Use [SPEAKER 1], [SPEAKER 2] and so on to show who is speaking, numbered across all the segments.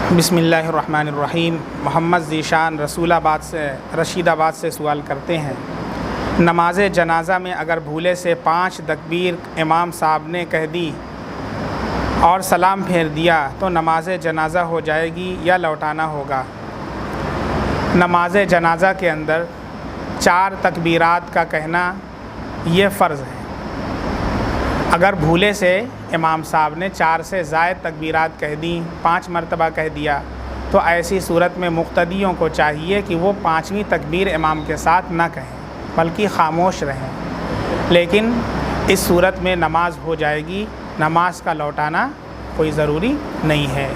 [SPEAKER 1] بسم اللہ الرحمن الرحیم۔ محمد ذیشان رشید آباد سے سوال کرتے ہیں، نماز جنازہ میں اگر بھولے سے 5 تکبیر امام صاحب نے کہہ دی اور سلام پھیر دیا تو نماز جنازہ ہو جائے گی یا لوٹانا ہوگا؟ نماز جنازہ کے اندر 4 تکبیرات کا کہنا یہ فرض ہے۔ اگر بھولے سے امام صاحب نے 4 سے زائد تکبیرات کہہ دیں، 5 مرتبہ کہہ دیا، تو ایسی صورت میں مقتدیوں کو چاہیے کہ وہ 5ویں تکبیر امام کے ساتھ نہ کہیں بلکہ خاموش رہیں، لیکن اس صورت میں نماز ہو جائے گی، نماز کا لوٹانا کوئی ضروری نہیں ہے۔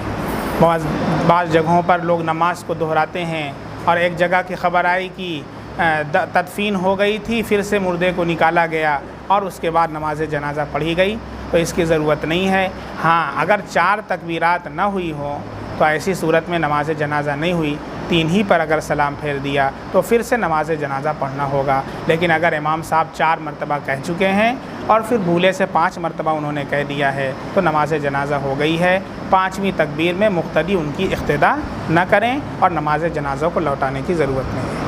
[SPEAKER 1] بعض جگہوں پر لوگ نماز کو دہراتے ہیں، اور ایک جگہ کی خبر آئی کہ تدفین ہو گئی تھی، پھر سے مردے کو نکالا گیا اور اس کے بعد نماز جنازہ پڑھی گئی، تو اس کی ضرورت نہیں ہے۔ ہاں، اگر 4 تکبیرات نہ ہوئی ہوں تو ایسی صورت میں نماز جنازہ نہیں ہوئی، 3 ہی پر اگر سلام پھیر دیا تو پھر سے نماز جنازہ پڑھنا ہوگا۔ لیکن اگر امام صاحب 4 مرتبہ کہہ چکے ہیں اور پھر بھولے سے 5 مرتبہ انہوں نے کہہ دیا ہے تو نماز جنازہ ہو گئی ہے۔ 5ویں تکبیر میں مقتدی ان کی اقتداء نہ کریں اور نماز جنازہ کو لوٹانے کی ضرورت نہیں ہے۔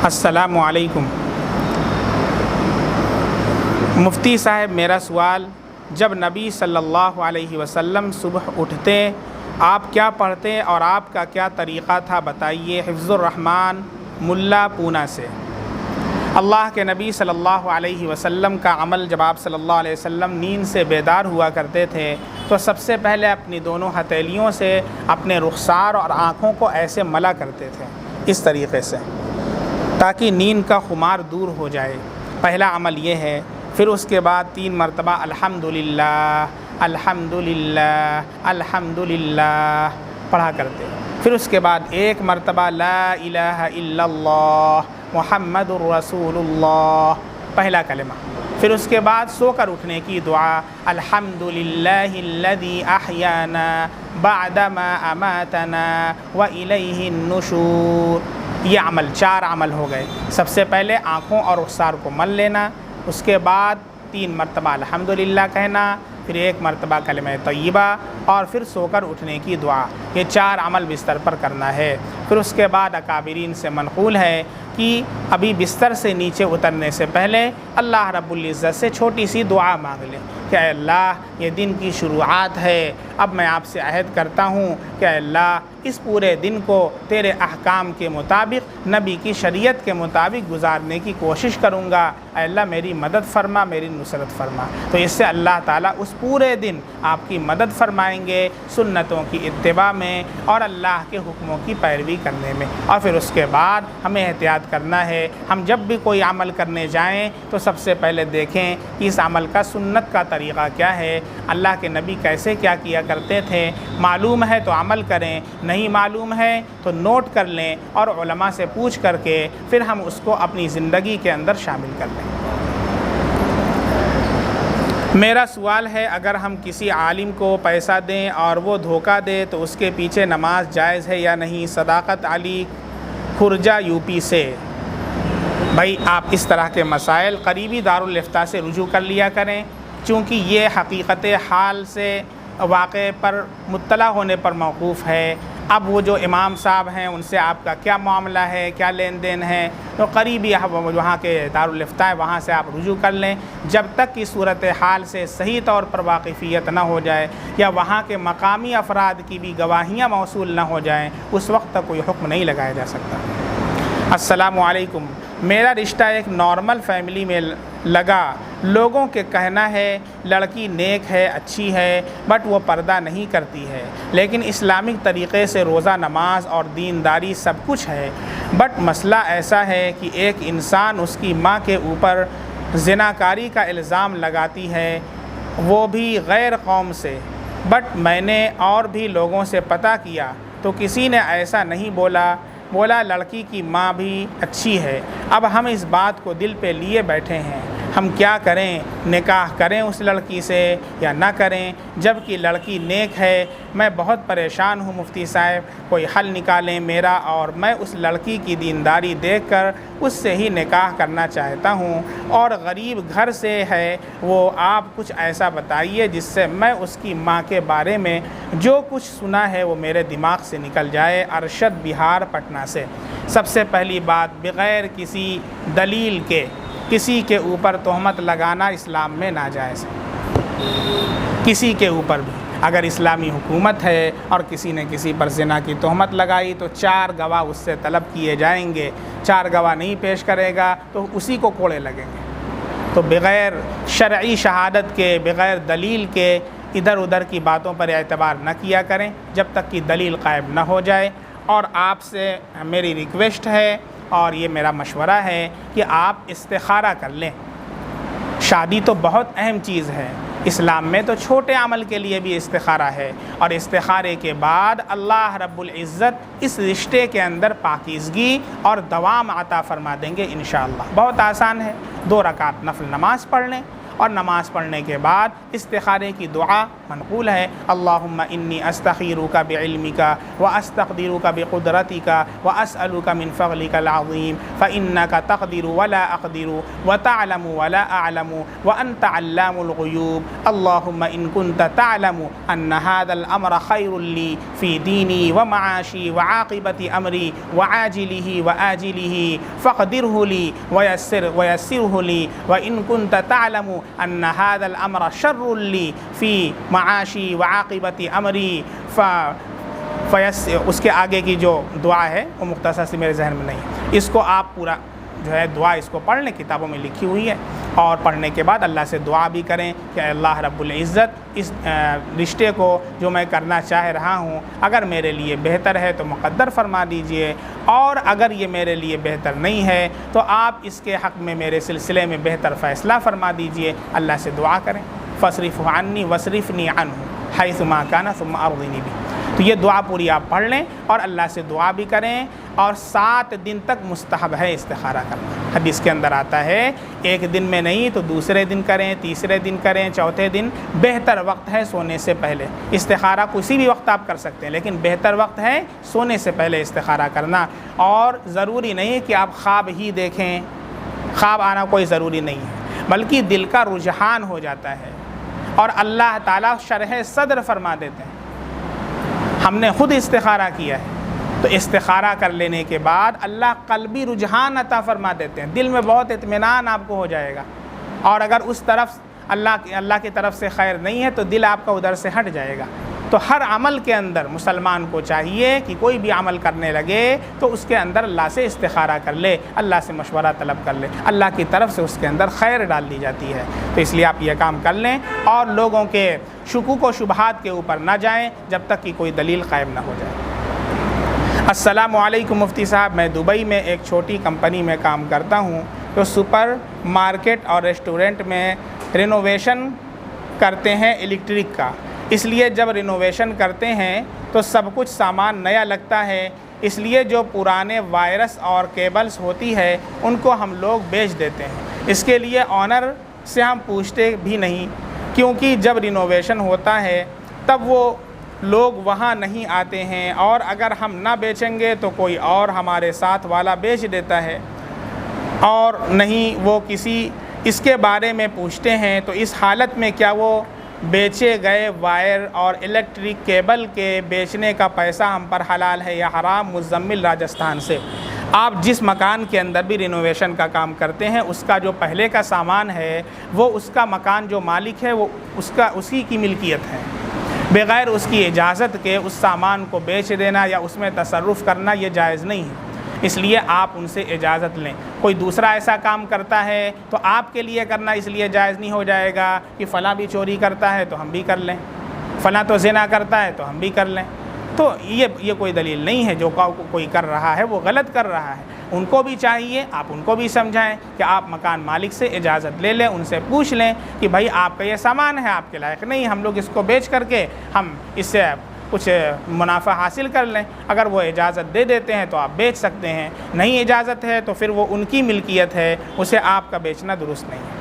[SPEAKER 1] السلام علیکم مفتی صاحب، میرا سوال، جب نبی صلی اللہ علیہ وسلم صبح اٹھتے آپ کیا پڑھتے اور آپ کا کیا طریقہ تھا بتائیے؟ حفظ الرحمن ملا پونا سے۔ اللہ کے نبی صلی اللہ علیہ وسلم کا عمل، جب آپ صلی اللہ علیہ وسلم نیند سے بیدار ہوا کرتے تھے تو سب سے پہلے اپنی دونوں ہتھیلیوں سے اپنے رخسار اور آنکھوں کو ایسے ملا کرتے تھے، اس طریقے سے، تاکہ نیند کا خمار دور ہو جائے۔ پہلا عمل یہ ہے۔ پھر اس کے بعد 3 مرتبہ الحمدللہ الحمدللہ الحمدللہ پڑھا کرتے۔ پھر اس کے بعد 1 مرتبہ لا الہ الا اللہ محمد الرسول اللہ، پہلا کلمہ۔ پھر اس کے بعد سو کر اٹھنے کی دعا، الحمدللہ الذی احیانا بعدما اماتنا والیہ النشور۔ یہ عمل 4 عمل ہو گئے۔ سب سے پہلے آنکھوں اور رخسار کو مل لینا، اس کے بعد 3 مرتبہ الحمدللہ کہنا، پھر 1 مرتبہ کلمہ طیبہ، اور پھر سو کر اٹھنے کی دعا۔ یہ 4 عمل بستر پر کرنا ہے۔ پھر اس کے بعد اکابرین سے منقول ہے کہ ابھی بستر سے نیچے اترنے سے پہلے اللہ رب العزت سے چھوٹی سی دعا مانگ لیں کہ اے اللہ، یہ دن کی شروعات ہے، اب میں آپ سے عہد کرتا ہوں کہ اے اللہ، اس پورے دن کو تیرے احکام کے مطابق، نبی کی شریعت کے مطابق گزارنے کی کوشش کروں گا، اے اللہ میری مدد فرما، میری نصرت فرما۔ تو اس سے اللہ تعالیٰ اس پورے دن آپ کی مدد فرمائیں گے سنتوں کی اتباع میں اور اللہ کے حکموں کی پیروی کرنے میں۔ اور پھر اس کے بعد ہمیں احتیاط کرنا ہے، ہم جب بھی کوئی عمل کرنے جائیں تو سب سے پہلے دیکھیں کہ اس عمل کا سنت کا طریقہ کیا ہے، اللہ کے نبی کیسے کیا کیا کرتے تھے۔ معلوم ہے تو عمل کریں، نہیں معلوم ہے تو نوٹ کر لیں اور علماء سے پوچھ کر کے پھر ہم اس کو اپنی زندگی کے اندر شامل کر لیں۔ میرا سوال ہے، اگر ہم کسی عالم کو پیسہ دیں اور وہ دھوکہ دے تو اس کے پیچھے نماز جائز ہے یا نہیں؟ صداقت علی کھرجا یوپی سے۔ بھائی، آپ اس طرح کے مسائل قریبی دارالافتاء سے رجوع کر لیا کریں، چونکہ یہ حقیقت حال سے واقعے پر مطلع ہونے پر موقوف ہے۔ اب وہ جو امام صاحب ہیں ان سے آپ کا کیا معاملہ ہے، کیا لین دین ہے، تو قریبی وہاں کے دارالافتاء ہے، وہاں سے آپ رجوع کر لیں۔ جب تک کہ صورت حال سے صحیح طور پر واقفیت نہ ہو جائے یا وہاں کے مقامی افراد کی بھی گواہیاں موصول نہ ہو جائیں، اس وقت تک کوئی حکم نہیں لگایا جا سکتا۔ السلام علیکم، میرا رشتہ ایک نارمل فیملی میں لگا، لوگوں کے کہنا ہے لڑکی نیک ہے، اچھی ہے، بٹ وہ پردہ نہیں کرتی ہے، لیکن اسلامک طریقے سے روزہ، نماز اور دینداری سب کچھ ہے، بٹ مسئلہ ایسا ہے کہ ایک انسان اس کی ماں کے اوپر زناکاری کا الزام لگاتی ہے، وہ بھی غیر قوم سے، بٹ میں نے اور بھی لوگوں سے پتہ کیا تو کسی نے ایسا نہیں بولا لڑکی کی ماں بھی اچھی ہے۔ اب ہم اس بات کو دل پہ لیے بیٹھے ہیں، ہم کیا کریں، نکاح کریں اس لڑکی سے یا نہ کریں، جب کہ لڑکی نیک ہے؟ میں بہت پریشان ہوں مفتی صاحب، کوئی حل نکالیں میرا، اور میں اس لڑکی کی دینداری دیکھ کر اس سے ہی نکاح کرنا چاہتا ہوں، اور غریب گھر سے ہے وہ، آپ کچھ ایسا بتائیے جس سے میں اس کی ماں کے بارے میں جو کچھ سنا ہے وہ میرے دماغ سے نکل جائے۔ ارشد بہار پٹنہ سے۔ سب سے پہلی بات، بغیر کسی دلیل کے کسی کے اوپر تہمت لگانا اسلام میں ناجائز ہے۔ کسی کے اوپر بھی اگر اسلامی حکومت ہے اور کسی نے کسی پر زنا کی تہمت لگائی تو 4 گواہ اس سے طلب کیے جائیں گے، 4 گواہ نہیں پیش کرے گا تو اسی کو کوڑے لگیں گے۔ تو بغیر شرعی شہادت کے، بغیر دلیل کے ادھر ادھر کی باتوں پر اعتبار نہ کیا کریں جب تک کہ دلیل قائم نہ ہو جائے۔ اور آپ سے میری ریکویسٹ ہے اور یہ میرا مشورہ ہے کہ آپ استخارہ کر لیں۔ شادی تو بہت اہم چیز ہے، اسلام میں تو چھوٹے عمل کے لیے بھی استخارہ ہے، اور استخارے کے بعد اللہ رب العزت اس رشتے کے اندر پاکیزگی اور دوام عطا فرما دیں گے انشاءاللہ۔ بہت آسان ہے، 2 رکعت نفل نماز پڑھ لیں، اور نماز پڑھنے کے بعد استخارے کی دعا منقول ہے، اللہم انی استخیرک بعلمک واستقدرک بقدرتک واسألک من فضلک العظیم فانک تقدر ولا اقدر وتعلم ولا اعلم وانت علام الغیوب، اللہم ان کنت تعلم ان هذا الامر خیر لی فی دینی ومعاشی وعاقبت امری وعاجلہ وآجلہ فاقدرہ لی ویسرہ لی، وان کنت تعلم ان هذا الامر شر لی فی معاشی وعاقبت امری اس کے آگے کی جو دعا ہے وہ مختصر سی میرے ذہن میں نہیں ہے، اس کو آپ پورا جو ہے دعا اس کو پڑھ لیں، کتابوں میں لکھی ہوئی ہے، اور پڑھنے کے بعد اللہ سے دعا بھی کریں کہ اللہ رب العزت اس رشتے کو جو میں کرنا چاہ رہا ہوں اگر میرے لیے بہتر ہے تو مقدر فرما دیجئے، اور اگر یہ میرے لیے بہتر نہیں ہے تو آپ اس کے حق میں میرے سلسلے میں بہتر فیصلہ فرما دیجئے۔ اللہ سے دعا کریں، فاصرف عنی واصرفنی عنہ حیث ما کان ثم ارضنی بہ۔ تو یہ دعا پوری آپ پڑھ لیں اور اللہ سے دعا بھی کریں، اور 7 دن تک مستحب ہے استخارہ کرنا۔ حدیث کے اندر آتا ہے 1 دن میں نہیں تو دوسرے دن کریں، تیسرے دن کریں، چوتھے دن۔ بہتر وقت ہے سونے سے پہلے۔ استخارہ کسی بھی وقت آپ کر سکتے ہیں، لیکن بہتر وقت ہے سونے سے پہلے استخارہ کرنا۔ اور ضروری نہیں کہ آپ خواب ہی دیکھیں، خواب آنا کوئی ضروری نہیں ہے، بلکہ دل کا رجحان ہو جاتا ہے، اور اللہ تعالیٰ شرح صدر فرما دیتے ہیں۔ ہم نے خود استخارہ کیا ہے تو استخارہ کر لینے کے بعد اللہ قلبی رجحان عطا فرما دیتے ہیں، دل میں بہت اطمینان آپ کو ہو جائے گا، اور اگر اس طرف اللہ کی طرف سے خیر نہیں ہے تو دل آپ کا ادھر سے ہٹ جائے گا۔ تو ہر عمل کے اندر مسلمان کو چاہیے کہ کوئی بھی عمل کرنے لگے تو اس کے اندر اللہ سے استخارہ کر لے، اللہ سے مشورہ طلب کر لے، اللہ کی طرف سے اس کے اندر خیر ڈال دی جاتی ہے۔ تو اس لیے آپ یہ کام کر لیں، اور لوگوں کے شکوک و شبہات کے اوپر نہ جائیں جب تک کہ کوئی دلیل قائم نہ ہو جائے۔ السلام علیکم مفتی صاحب، میں دبئی میں ایک چھوٹی کمپنی میں کام کرتا ہوں جو سپر مارکیٹ اور ریسٹورنٹ میں رینوویشن کرتے ہیں الیکٹرک کا، اس لیے جب رینوویشن کرتے ہیں تو سب کچھ سامان نیا لگتا ہے، اس لیے جو پرانے وائرس اور کیبلز ہوتی ہے ان کو ہم لوگ بیچ دیتے ہیں۔ اس کے لیے آنر سے ہم پوچھتے بھی نہیں، کیونکہ جب رینوویشن ہوتا ہے تب وہ لوگ وہاں نہیں آتے ہیں، اور اگر ہم نہ بیچیں گے تو کوئی اور ہمارے ساتھ والا بیچ دیتا ہے، اور نہیں وہ کسی اس کے بارے میں پوچھتے ہیں۔ تو اس حالت میں کیا وہ بیچے گئے وائر اور الیکٹرک کیبل کے بیچنے کا پیسہ ہم پر حلال ہے یا حرام؟ مزمل راجستھان سے۔ آپ جس مکان کے اندر بھی رینوویشن کا کام کرتے ہیں اس کا جو پہلے کا سامان ہے وہ اس کا مکان جو مالک ہے وہ اسی کی ملکیت ہے، بغیر اس کی اجازت کے اس سامان کو بیچ دینا یا اس میں تصرف کرنا یہ جائز نہیں ہے، اس لیے آپ ان سے اجازت لیں۔ کوئی دوسرا ایسا کام کرتا ہے تو آپ کے لیے کرنا اس لیے جائز نہیں ہو جائے گا کہ فلاں بھی چوری کرتا ہے تو ہم بھی کر لیں، فلاں تو زنا کرتا ہے تو ہم بھی کر لیں۔ تو یہ کوئی دلیل نہیں ہے، جو کوئی کر رہا ہے وہ غلط کر رہا ہے۔ ان کو بھی چاہیے آپ ان کو بھی سمجھائیں کہ آپ مکان مالک سے اجازت لے لیں، ان سے پوچھ لیں کہ بھائی آپ کا یہ سامان ہے، آپ کے لائق نہیں، ہم لوگ اس کو بیچ کر کے ہم اس سے کچھ منافع حاصل کر لیں۔ اگر وہ اجازت دے دیتے ہیں تو آپ بیچ سکتے ہیں، نہیں اجازت ہے تو پھر وہ ان کی ملکیت ہے، اسے آپ کا بیچنا درست نہیں ہے۔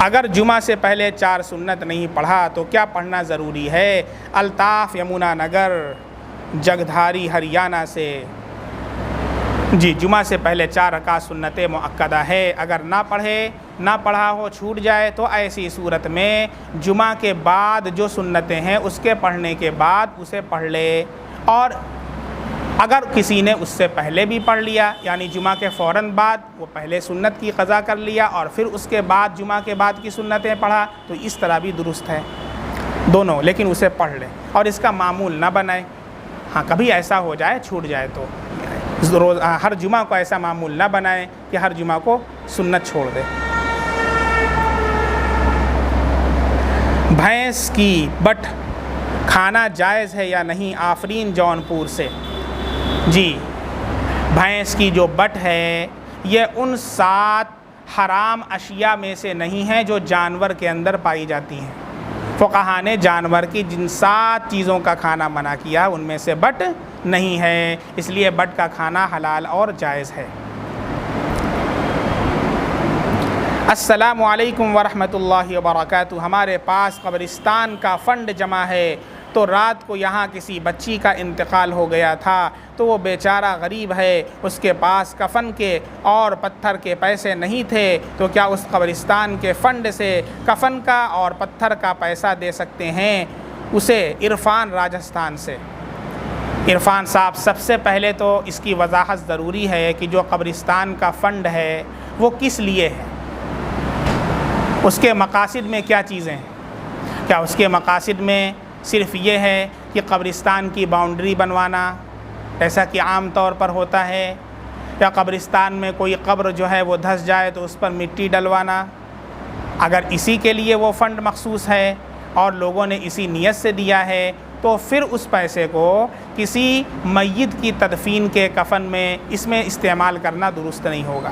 [SPEAKER 1] اگر جمعہ سے پہلے 4 سنت نہیں پڑھا تو کیا پڑھنا ضروری ہے؟ الطاف یمنا نگر جگدھاری ہریانہ سے۔ جی، جمعہ سے پہلے 4 رکعت سنت مؤکدہ ہے، اگر نہ پڑھا ہو، چھوٹ جائے تو ایسی صورت میں جمعہ کے بعد جو سنتیں ہیں اس کے پڑھنے کے بعد اسے پڑھ لے، اور اگر کسی نے اس سے پہلے بھی پڑھ لیا یعنی جمعہ کے فوراً بعد وہ پہلے سنت کی قضا کر لیا اور پھر اس کے بعد جمعہ کے بعد کی سنتیں پڑھا تو اس طرح بھی درست ہے دونوں، لیکن اسے پڑھ لے اور اس کا معمول نہ بنائے۔ ہاں کبھی ایسا ہو جائے چھوٹ جائے تو ہر جمعہ کو ایسا معمول نہ بنائے کہ ہر جمعہ کو سنت چھوڑ دے۔ بھینس کی بٹ کھانا جائز ہے یا نہیں؟ آفرین جونپور سے۔ جی، بھینس کی جو بٹ ہے یہ ان 7 حرام اشیاء میں سے نہیں ہے جو جانور کے اندر پائی جاتی ہیں۔ فقہا نے جانور کی جن 7 چیزوں کا کھانا منع کیا ان میں سے بٹ نہیں ہے، اس لیے بٹ کا کھانا حلال اور جائز ہے۔ السلام علیکم ورحمۃ اللہ وبرکاتہ۔ ہمارے پاس قبرستان کا فنڈ جمع ہے تو رات کو یہاں کسی بچی کا انتقال ہو گیا تھا تو وہ بیچارہ غریب ہے، اس کے پاس کفن کے اور پتھر کے پیسے نہیں تھے، تو کیا اس قبرستان کے فنڈ سے کفن کا اور پتھر کا پیسہ دے سکتے ہیں اسے؟ عرفان راجستھان سے۔ عرفان صاحب، سب سے پہلے تو اس کی وضاحت ضروری ہے کہ جو قبرستان کا فنڈ ہے وہ کس لیے ہے، اس کے مقاصد میں کیا چیزیں ہیں؟ کیا اس کے مقاصد میں صرف یہ ہے کہ قبرستان کی باؤنڈری بنوانا ایسا کہ عام طور پر ہوتا ہے، یا قبرستان میں کوئی قبر جو ہے وہ دھس جائے تو اس پر مٹی ڈلوانا؟ اگر اسی کے لیے وہ فنڈ مخصوص ہے اور لوگوں نے اسی نیت سے دیا ہے تو پھر اس پیسے کو کسی میت کی تدفین کے کفن میں اس میں استعمال کرنا درست نہیں ہوگا۔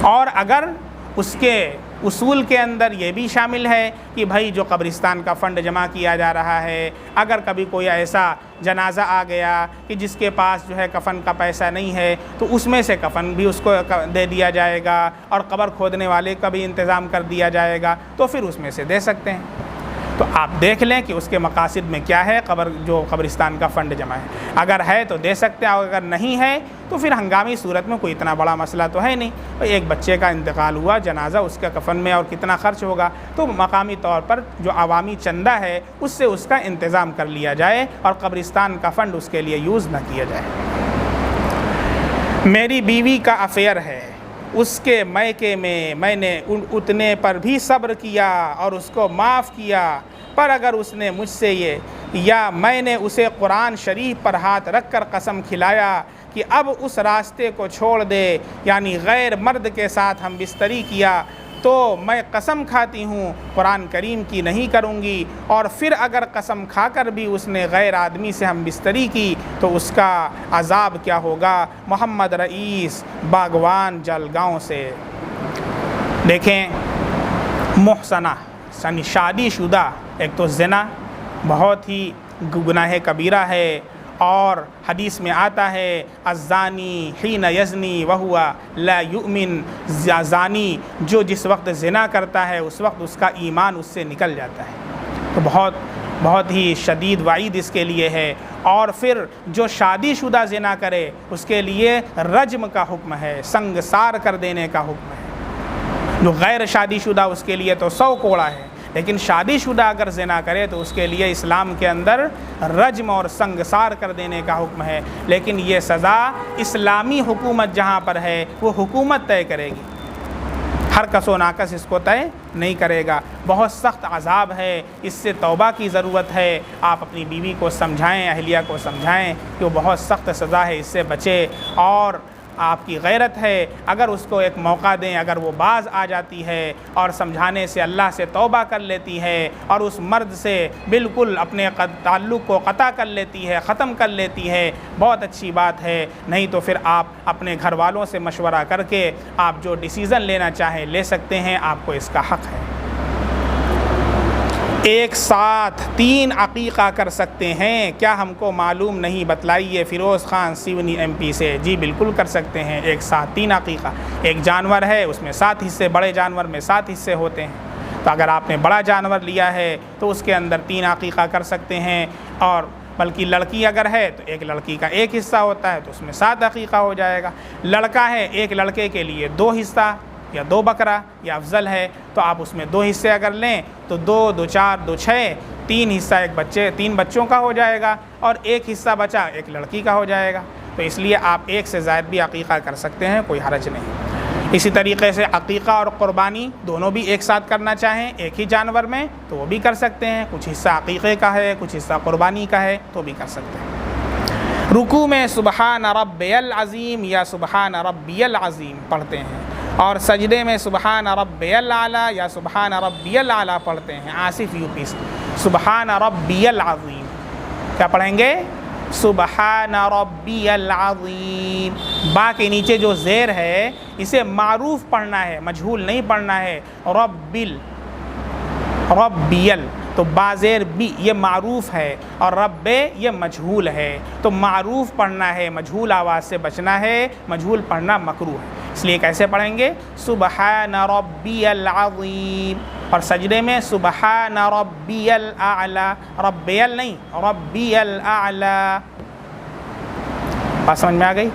[SPEAKER 1] اور اگر اس کے اصول کے اندر یہ بھی شامل ہے کہ بھائی جو قبرستان کا فنڈ جمع کیا جا رہا ہے، اگر کبھی کوئی ایسا جنازہ آ گیا کہ جس کے پاس جو ہے کفن کا پیسہ نہیں ہے تو اس میں سے کفن بھی اس کو دے دیا جائے گا اور قبر کھودنے والے کا بھی انتظام کر دیا جائے گا، تو پھر اس میں سے دے سکتے ہیں۔ تو آپ دیکھ لیں کہ اس کے مقاصد میں کیا ہے، جو قبرستان کا فنڈ جمع ہے، اگر ہے تو دے سکتے ہیں، اور اگر نہیں ہے تو پھر ہنگامی صورت میں کوئی اتنا بڑا مسئلہ تو ہے نہیں، ایک بچے کا انتقال ہوا، جنازہ اس کا کفن میں اور کتنا خرچ ہوگا، تو مقامی طور پر جو عوامی چندہ ہے اس سے اس کا انتظام کر لیا جائے اور قبرستان کا فنڈ اس کے لیے یوز نہ کیا جائے۔ میری بیوی کا افیئر ہے، اس کے میکے میں نے اتنے پر بھی صبر کیا اور اس کو معاف کیا، پر اگر اس نے مجھ سے یا میں نے اسے قرآن شریف پر ہاتھ رکھ کر قسم کھلایا کہ اب اس راستے کو چھوڑ دے، یعنی غیر مرد کے ساتھ ہم بستری کیا، تو میں قسم کھاتی ہوں قرآن کریم کی نہیں کروں گی، اور پھر اگر قسم کھا کر بھی اس نے غیر آدمی سے ہم بستری کی تو اس کا عذاب کیا ہوگا؟ محمد رئیس باغوان جلگاؤں سے۔ دیکھیں، محسنہ یعنی شادی شدہ، ایک تو زنا بہت ہی گناہ کبیرہ ہے، اور حدیث میں آتا ہے الزانی حین یزنی وہو لا یؤمن، زانی جو جس وقت زنا کرتا ہے اس وقت اس کا ایمان اس سے نکل جاتا ہے، تو بہت ہی شدید وعید اس کے لیے ہے۔ اور پھر جو شادی شدہ زنا کرے اس کے لیے رجم کا حکم ہے، سنگسار کر دینے کا حکم ہے۔ جو غیر شادی شدہ اس کے لیے تو 100 کوڑا ہے، لیکن شادی شدہ اگر زنا کرے تو اس کے لیے اسلام کے اندر رجم اور سنگسار کر دینے کا حکم ہے، لیکن یہ سزا اسلامی حکومت جہاں پر ہے وہ حکومت طے کرے گی، ہر کس و ناکس اس کو طے نہیں کرے گا۔ بہت سخت عذاب ہے، اس سے توبہ کی ضرورت ہے۔ آپ اپنی بیوی کو سمجھائیں، اہلیہ کو سمجھائیں کہ وہ بہت سخت سزا ہے، اس سے بچے، اور آپ کی غیرت ہے اگر اس کو ایک موقع دیں، اگر وہ باز آ جاتی ہے اور سمجھانے سے اللہ سے توبہ کر لیتی ہے اور اس مرد سے بالکل اپنے تعلق کو قطع کر لیتی ہے، ختم کر لیتی ہے، بہت اچھی بات ہے، نہیں تو پھر آپ اپنے گھر والوں سے مشورہ کر کے آپ جو ڈیسیزن لینا چاہیں لے سکتے ہیں، آپ کو اس کا حق ہے۔ ایک ساتھ 3 عقیقہ کر سکتے ہیں کیا؟ ہم کو معلوم نہیں، بتلائیے۔ فیروز خان سیونی ایم پی سے۔ جی بالکل کر سکتے ہیں، ایک ساتھ 3 عقیقہ۔ ایک جانور ہے اس میں 7 حصے، بڑے جانور میں 7 حصے ہوتے ہیں، تو اگر آپ نے بڑا جانور لیا ہے تو اس کے اندر 3 عقیقہ کر سکتے ہیں، اور بلکہ لڑکی اگر ہے تو ایک لڑکی کا 1 حصہ ہوتا ہے تو اس میں 7 عقیقہ ہو جائے گا۔ لڑکا ہے، ایک لڑکے کے لیے 2 حصہ یا 2 بکرا یا افضل ہے، تو آپ اس میں 2 حصے اگر لیں تو 2 2 4 2 6 3 حصہ 3 بچوں کا ہو جائے گا، اور 1 حصہ بچا ایک لڑکی کا ہو جائے گا۔ تو اس لیے آپ 1 سے زائد بھی عقیقہ کر سکتے ہیں، کوئی حرج نہیں۔ اسی طریقے سے عقیقہ اور قربانی دونوں بھی ایک ساتھ کرنا چاہیں ایک ہی جانور میں تو وہ بھی کر سکتے ہیں، کچھ حصہ عقیقے کا ہے کچھ حصہ قربانی کا ہے تو بھی کر سکتے ہیں۔ رکوع میں سبحان ربی العظیم یا سبحان ربی العظیم پڑھتے ہیں، اور سجدے میں سبحان ربی الاعلیٰ یا سبحان ربی الاعلیٰ پڑھتے ہیں۔ آصف یوپی سے سبحان ربی العظیم کیا پڑھیں گے؟ سبحان ربی العظیم۔ با کے نیچے جو زیر ہے اسے معروف پڑھنا ہے، مجہول نہیں پڑھنا ہے۔ ربیل تو با زیر بی یہ معروف ہے، اور رب یہ مجہول ہے، تو معروف پڑھنا ہے، مجہول آواز سے بچنا ہے، مجہول پڑھنا مکروہ ہے۔ اس لیے کیسے پڑھیں گے؟ سبحان ربی العظیم، اور سجدے میں سبحان ربی الاعلیٰ، ربیل نہیں ربی الاعلیٰ۔ بات سمجھ میں آ گئی؟